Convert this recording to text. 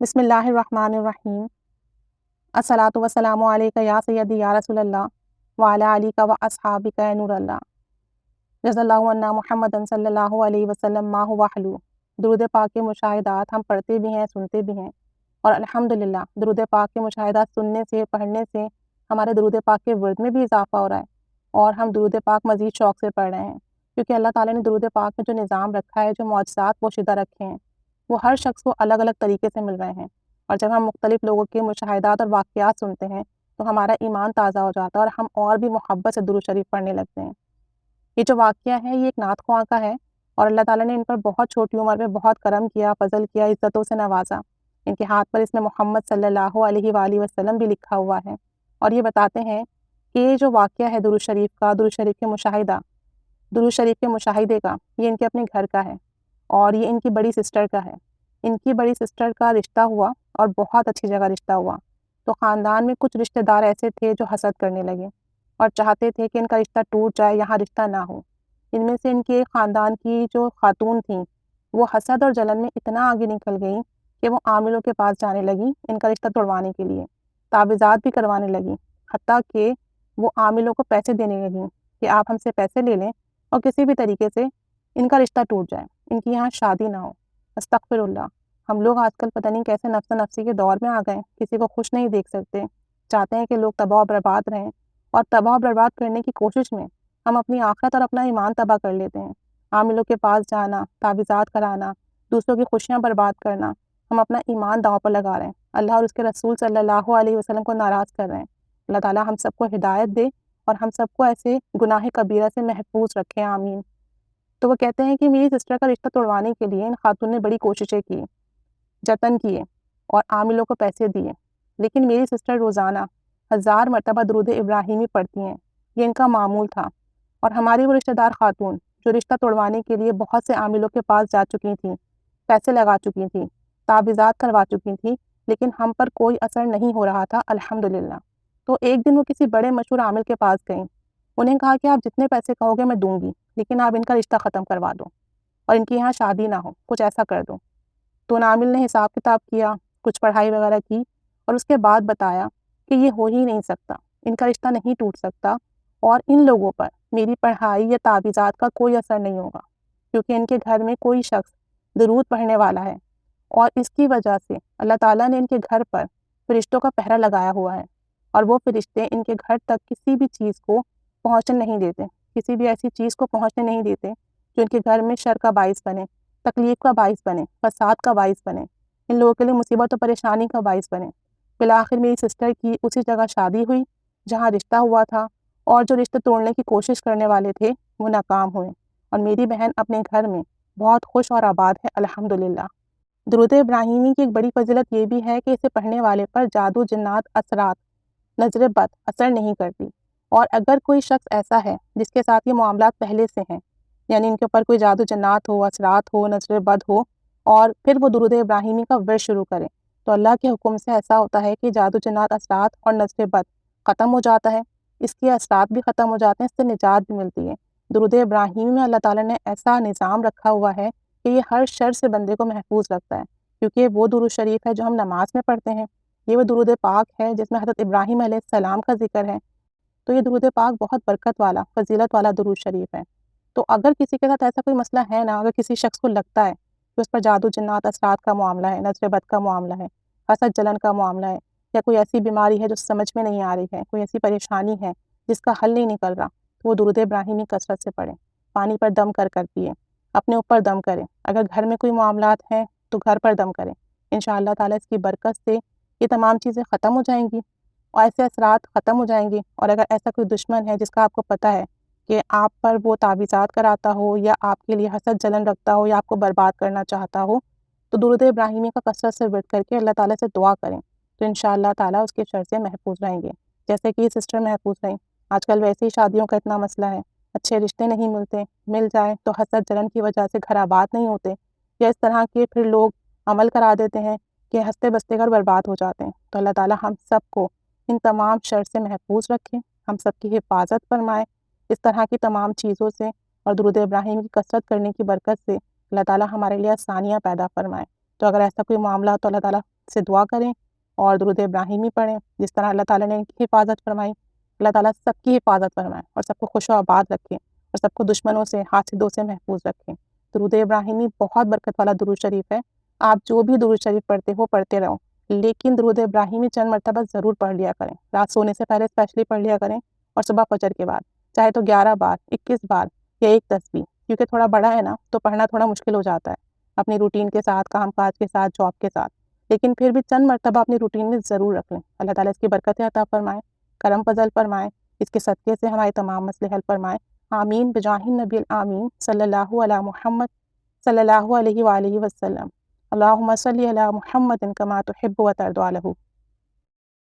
بسم اللہ الرحمن الرحیم۔ الصلاۃ والسلام علیک یا سیدی یا رسول اللہ وعلی آلک و اصحابک یا نور اللہ۔ جزا اللہ عنا محمد صلی اللہ علیہ وسلم ما هو حلو۔ درود پاک کے مشاہدات ہم پڑھتے بھی ہیں، سنتے بھی ہیں، اور الحمدللہ درود پاک کے مشاہدات سننے سے، پڑھنے سے ہمارے درود پاک کے ورد میں بھی اضافہ ہو رہا ہے، اور ہم درود پاک مزید شوق سے پڑھ رہے ہیں، کیونکہ اللہ تعالیٰ نے درود پاک میں جو نظام رکھا ہے، جو معجزات پوشیدہ رکھے ہیں، وہ ہر شخص کو الگ الگ طریقے سے مل رہے ہیں۔ اور جب ہم مختلف لوگوں کے مشاہدات اور واقعات سنتے ہیں تو ہمارا ایمان تازہ ہو جاتا ہے اور ہم اور بھی محبت سے درود شریف پڑھنے لگتے ہیں۔ یہ جو واقعہ ہے یہ ایک نعت خواں کا ہے، اور اللہ تعالیٰ نے ان پر بہت چھوٹی عمر میں بہت کرم کیا، فضل کیا، عزتوں سے نوازا۔ ان کے ہاتھ پر اس میں محمد صلی اللہ علیہ وآلہ وسلم بھی لکھا ہوا ہے، اور یہ بتاتے ہیں کہ یہ جو واقعہ ہے درود شریف کا، درود شریف کے مشاہدہ، درود شریف کے مشاہدے کا، یہ ان کے اپنے گھر کا ہے، اور یہ ان کی بڑی سسٹر کا ہے۔ ان کی بڑی سسٹر کا رشتہ ہوا اور بہت اچھی جگہ رشتہ ہوا، تو خاندان میں کچھ رشتہ دار ایسے تھے جو حسد کرنے لگے اور چاہتے تھے کہ ان کا رشتہ ٹوٹ جائے، یہاں رشتہ نہ ہو۔ ان میں سے ان کے خاندان کی جو خاتون تھیں وہ حسد اور جلن میں اتنا آگے نکل گئیں کہ وہ عاملوں کے پاس جانے لگیں ان کا رشتہ توڑوانے کے لیے، تعویذات بھی کروانے لگیں، حتیٰ کہ وہ عاملوں کو پیسے دینے لگیں کہ آپ ہم سے پیسے لے لیں اور کسی بھی طریقے سے ان کا رشتہ ٹوٹ جائے، ان کی یہاں شادی نہ ہو۔ استغفر اللہ۔ ہم لوگ آج کل پتہ نہیں کیسے نفس نفسی کے دور میں آ گئے، کسی کو خوش نہیں دیکھ سکتے، چاہتے ہیں کہ لوگ تباہ و برباد رہیں، اور تباہ و برباد کرنے کی کوشش میں ہم اپنی آخرت اور اپنا ایمان تباہ کر لیتے ہیں۔ عاملوں کے پاس جانا، تعویذات کرانا، دوسروں کی خوشیاں برباد کرنا، ہم اپنا ایمان داؤ پر لگا رہے ہیں، اللہ اور اس کے رسول صلی اللہ علیہ وسلم کو ناراض کر رہے ہیں۔ اللہ تعالیٰ ہم سب کو ہدایت دے اور ہم سب کو ایسے گناہ کبیرہ سے محفوظ رکھے، آمین۔ تو وہ کہتے ہیں کہ میری سسٹر کا رشتہ توڑوانے کے لیے ان خاتون نے بڑی کوششیں کی، جتن کیے اور عاملوں کو پیسے دیے، لیکن میری سسٹر روزانہ 1000 مرتبہ درود ابراہیمی پڑھتی ہیں، یہ ان کا معمول تھا۔ اور ہماری وہ رشتہ دار خاتون جو رشتہ توڑوانے کے لیے بہت سے عاملوں کے پاس جا چکی تھیں، پیسے لگا چکی تھیں، تعویذات کروا چکی تھیں، لیکن ہم پر کوئی اثر نہیں ہو رہا تھا، الحمدللہ۔ تو ایک دن وہ کسی بڑے مشہور عامل کے پاس گئیں، انہیں کہا کہ آپ جتنے پیسے کہو گے میں دوں گی، لیکن آپ ان کا رشتہ ختم کروا دو اور ان کی یہاں شادی نہ ہو، کچھ ایسا کر دو۔ تو ان عامل نے حساب کتاب کیا، کچھ پڑھائی وغیرہ کی، اور اس کے بعد بتایا کہ یہ ہو ہی نہیں سکتا، ان کا رشتہ نہیں ٹوٹ سکتا، اور ان لوگوں پر میری پڑھائی یا تعویذات کا کوئی اثر نہیں ہوگا، کیونکہ ان کے گھر میں کوئی شخص درود پڑھنے والا ہے، اور اس کی وجہ سے اللہ تعالیٰ نے ان کے گھر پر فرشتوں کا پہرا لگایا ہوا ہے، اور وہ فرشتے ان کے گھر تک کسی بھی چیز کو پہنچنے نہیں دیتے، کسی بھی ایسی چیز کو پہنچنے نہیں دیتے جو ان کے گھر میں شر کا باعث بنے، تکلیف کا باعث بنے، فساد کا باعث بنے، ان لوگوں کے لیے مصیبت و پریشانی کا باعث بنے۔ بالآخر میری سسٹر کی اسی جگہ شادی ہوئی جہاں رشتہ ہوا تھا، اور جو رشتہ توڑنے کی کوشش کرنے والے تھے وہ ناکام ہوئے، اور میری بہن اپنے گھر میں بہت خوش اور آباد ہے، الحمدللہ۔ درود ابراہیمی کی ایک بڑی فضیلت یہ بھی ہے کہ اسے پڑھنے والے پر جادو، جنات، اثرات، نظر بد اثر نہیں کرتی، اور اگر کوئی شخص ایسا ہے جس کے ساتھ یہ معاملات پہلے سے ہیں، یعنی ان کے اوپر کوئی جادو جنات ہو، اثرات ہو، نظر بد ہو، اور پھر وہ درود ابراہیمی کا ورد شروع کرے، تو اللہ کے حکم سے ایسا ہوتا ہے کہ جادو جنات، اثرات اور نظر بد ختم ہو جاتا ہے، اس کے اثرات بھی ختم ہو جاتے ہیں، اس سے نجات بھی ملتی ہے۔ درود ابراہیمی میں اللہ تعالیٰ نے ایسا نظام رکھا ہوا ہے کہ یہ ہر شر سے بندے کو محفوظ رکھتا ہے، کیونکہ وہ درود شریف ہے جو ہم نماز میں پڑھتے ہیں، یہ وہ درود پاک ہے جس میں حضرت ابراہیم علیہ السلام کا ذکر ہے، تو یہ درود پاک بہت برکت والا، فضیلت والا درود شریف ہے۔ تو اگر کسی کے ساتھ ایسا کوئی مسئلہ ہے نا، اگر کسی شخص کو لگتا ہے کہ اس پر جادو جنات، اثرات کا معاملہ ہے، نظر بد کا معاملہ ہے، حسد جلن کا معاملہ ہے، یا کوئی ایسی بیماری ہے جو سمجھ میں نہیں آ رہی ہے، کوئی ایسی پریشانی ہے جس کا حل نہیں نکل رہا، تو وہ درود ابراہیمی کثرت سے پڑھیں، پانی پر دم کر پیئیں، اپنے اوپر دم کریں، اگر گھر میں کوئی معاملات ہیں تو گھر پر دم کریں، انشاءاللہ تعالیٰ اس کی برکت سے یہ تمام چیزیں ختم ہو جائیں گی، اور ایسے اثرات ختم ہو جائیں گے۔ اور اگر ایسا کوئی دشمن ہے جس کا آپ کو پتہ ہے کہ آپ پر وہ تعویذات کراتا ہو، یا آپ کے لیے حسد جلن رکھتا ہو، یا آپ کو برباد کرنا چاہتا ہو، تو درود ابراہیمی کا کثرت سے ورد کر کے اللہ تعالیٰ سے دعا کریں، تو انشاءاللہ تعالیٰ اس کے شر سے محفوظ رہیں گے، جیسے کہ یہ سسٹر محفوظ رہیں۔ آج کل ویسے ہی شادیوں کا اتنا مسئلہ ہے، اچھے رشتے نہیں ملتے، مل جائیں تو حسد جلن کی وجہ سے گھر آباد نہیں ہوتے، یا اس طرح کے پھر لوگ عمل کرا دیتے ہیں کہ ہنستے بستے گھر برباد ہو جاتے ہیں۔ تو اللہ تعالیٰ ہم سب کو ان تمام شر سے محفوظ رکھیں، ہم سب کی حفاظت فرمائے، اس طرح کی تمام چیزوں سے اور درود ابراہیم کی کثرت کرنے کی برکت سے اللہ تعالیٰ ہمارے لیے آسانیاں پیدا فرمائے۔ تو اگر ایسا کوئی معاملہ تو اللہ تعالیٰ سے دعا کریں اور درود ابراہیمی پڑھیں، جس طرح اللہ تعالیٰ نے ان کی حفاظت فرمائی، اللہ تعالیٰ سب کی حفاظت فرمائے اور سب کو خوش و آباد رکھیں اور سب کو دشمنوں سے، حاسدوں سے محفوظ رکھیں۔ درود ابراہیمی بہت برکت والا درود شریف ہے، آپ جو بھی درود شریف پڑھتے ہو پڑھتے رہو، لیکن درود ابراہیمی چند مرتبہ ضرور پڑھ لیا کریں، رات سونے سے پہلے اسپیشلی پڑھ لیا کریں اور صبح فجر کے بعد، چاہے تو 11 بار، 21 بار یا ایک تسبیح، کیونکہ تھوڑا بڑا ہے نا تو پڑھنا تھوڑا مشکل ہو جاتا ہے اپنی روٹین کے ساتھ، کام کاج کے ساتھ، جاب کے ساتھ، لیکن پھر بھی چند مرتبہ اپنی روٹین میں ضرور رکھ لیں۔ اللہ تعالیٰ اس کی برکتیں عطا فرمائے، کرم فضل فرمائے، اس کے صدقے سے ہمارے تمام مسئلے حل فرمائے۔ آمین بجاہ النبی الآمین صلی اللہ علی محمد صلی اللہ علیہ وآلہ وسلم۔ اللہم صلی علی محمد کما تحب و ترضی عنہ۔